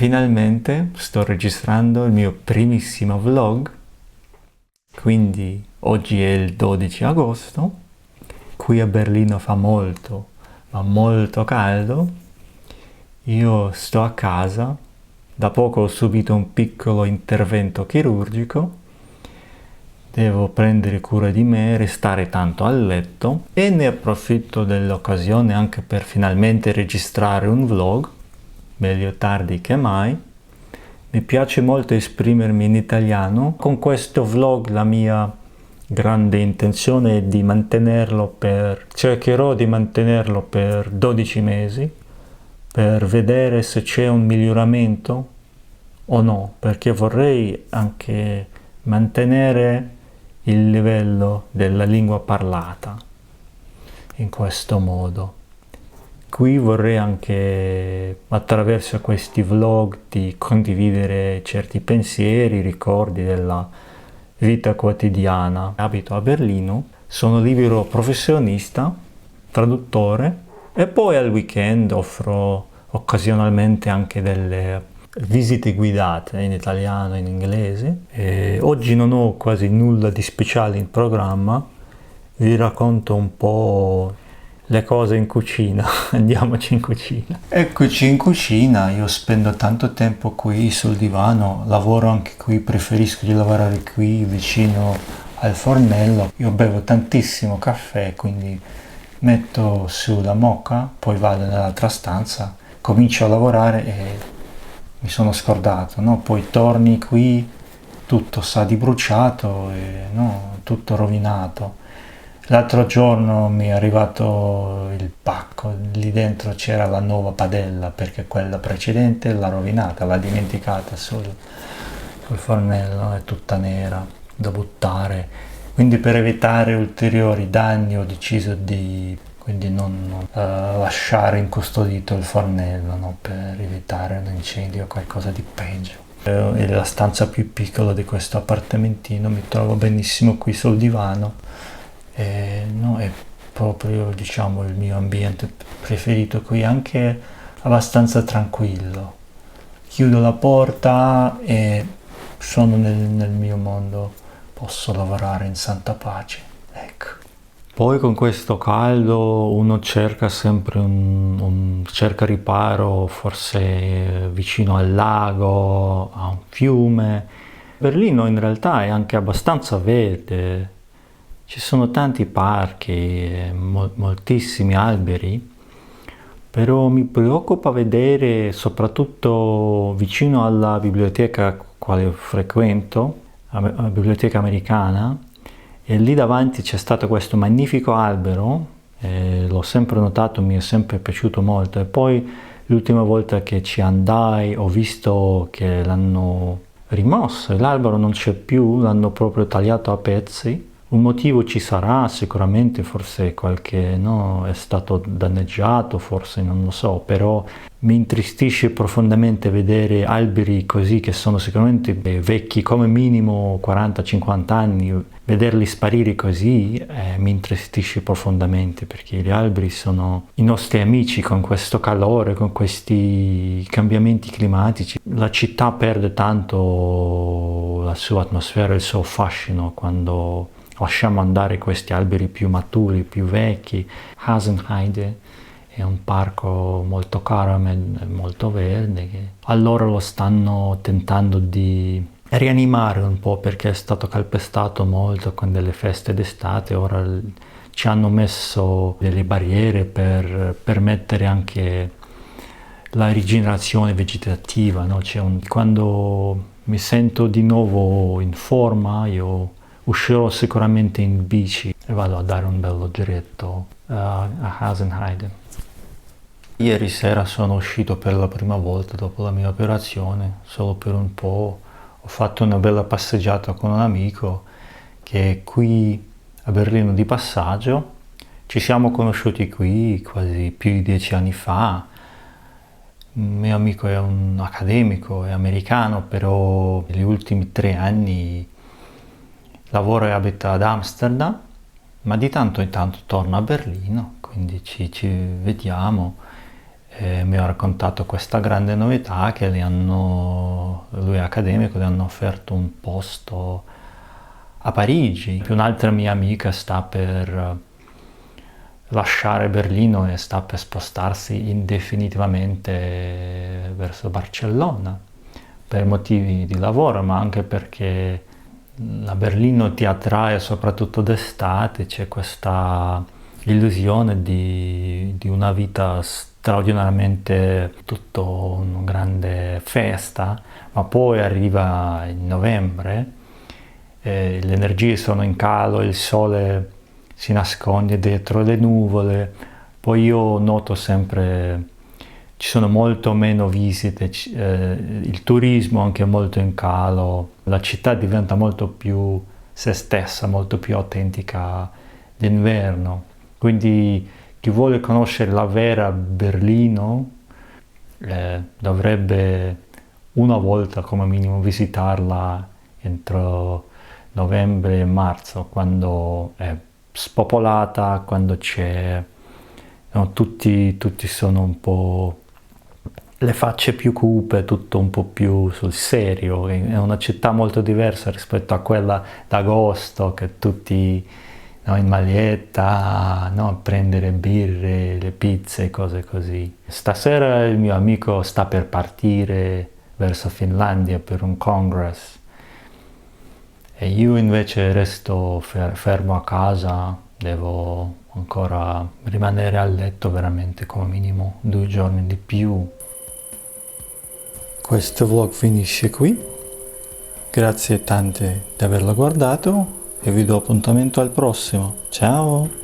Finalmente sto registrando il mio primissimo vlog, quindi oggi è il 12 agosto, qui a Berlino fa molto, ma molto caldo. Io sto a casa, da poco ho subito un piccolo intervento chirurgico, devo prendere cura di me, restare tanto a letto e ne approfitto dell'occasione anche per finalmente registrare un vlog, meglio tardi che mai. Mi piace molto esprimermi in italiano. Con questo vlog la mia grande intenzione è di cercherò di mantenerlo per 12 mesi per vedere se c'è un miglioramento o no, perché vorrei anche mantenere il livello della lingua parlata in questo modo. Qui vorrei anche, attraverso questi vlog, di condividere certi pensieri, ricordi della vita quotidiana. Abito a Berlino, sono libero professionista, traduttore e poi al weekend offro occasionalmente anche delle visite guidate in italiano e in inglese. Oggi non ho quasi nulla di speciale in programma, vi racconto un po' le cose in cucina. Andiamoci in cucina. Eccoci in cucina, io spendo tanto tempo qui sul divano, lavoro anche qui, preferisco di lavorare qui vicino al fornello. Io bevo tantissimo caffè, quindi metto su la moka, poi vado nell'altra stanza, comincio a lavorare e mi sono scordato, no? Poi torni qui, tutto sa di bruciato e no, tutto rovinato. L'altro giorno mi è arrivato il pacco, lì dentro c'era la nuova padella perché quella precedente l'ha rovinata, l'ha dimenticata sul fornello, è tutta nera, da buttare. Quindi per evitare ulteriori danni ho deciso di non lasciare incustodito il fornello, no? Per evitare un incendio o qualcosa di peggio. È la stanza più piccola di questo appartamentino, mi trovo benissimo qui sul divano. No, è proprio diciamo il mio ambiente preferito qui, anche abbastanza tranquillo. Chiudo la porta e sono nel mio mondo, posso lavorare in santa pace, ecco. Poi con questo caldo uno cerca sempre cerca riparo, forse vicino al lago, a un fiume. Berlino in realtà è anche abbastanza verde. Ci sono tanti parchi, moltissimi alberi, però mi preoccupa vedere soprattutto vicino alla biblioteca quale frequento, la biblioteca americana, e lì davanti c'è stato questo magnifico albero, l'ho sempre notato, mi è sempre piaciuto molto, e poi l'ultima volta che ci andai ho visto che l'hanno rimosso, l'albero non c'è più, l'hanno proprio tagliato a pezzi. Un motivo ci sarà sicuramente, forse qualche, no, è stato danneggiato, forse non lo so, però mi intristisce profondamente vedere alberi così che sono sicuramente vecchi come minimo 40-50 anni, vederli sparire così mi intristisce profondamente, perché gli alberi sono i nostri amici con questo calore, con questi cambiamenti climatici. La città perde tanto la sua atmosfera, il suo fascino quando lasciamo andare questi alberi più maturi, più vecchi. Hasenheide è un parco molto caro a me, molto verde, che allora lo stanno tentando di rianimare un po' perché è stato calpestato molto con delle feste d'estate. Ora ci hanno messo delle barriere per permettere anche la rigenerazione vegetativa, no? Quando mi sento di nuovo in forma, io uscirò sicuramente in bici e vado a dare un bello giretto a Hasenheide. Ieri sera sono uscito per la prima volta dopo la mia operazione, solo per un po'. Ho fatto una bella passeggiata con un amico che è qui a Berlino di passaggio. Ci siamo conosciuti qui quasi più di 10 anni fa. Il mio amico è un accademico, è americano, però negli ultimi 3 anni lavora e abita ad Amsterdam, ma di tanto in tanto torna a Berlino, quindi ci vediamo. e mi ha raccontato questa grande novità che lui è accademico, gli hanno offerto un posto a Parigi. Un'altra mia amica sta per lasciare Berlino e sta per spostarsi indefinitivamente verso Barcellona per motivi di lavoro, ma anche perché a Berlino ti attrae soprattutto d'estate, c'è questa illusione di una vita straordinariamente tutto una grande festa, ma poi arriva in novembre, le energie sono in calo, il sole si nasconde dietro le nuvole, poi io noto sempre ci sono molto meno visite, il turismo anche molto in calo, la città diventa molto più se stessa, molto più autentica d'inverno. Quindi chi vuole conoscere la vera Berlino dovrebbe una volta come minimo visitarla entro novembre e marzo, quando è spopolata, quando c'è, no, tutti sono un po' le facce più cupe, tutto un po' più sul serio. È una città molto diversa rispetto a quella d'agosto, che tutti, no, in maglietta, no, a prendere birre, le pizze, cose così. Stasera il mio amico sta per partire verso Finlandia per un congress e io invece resto fermo a casa, devo ancora rimanere a letto veramente come minimo 2 giorni di più. Questo vlog finisce qui, grazie tante di averlo guardato e vi do appuntamento al prossimo, ciao!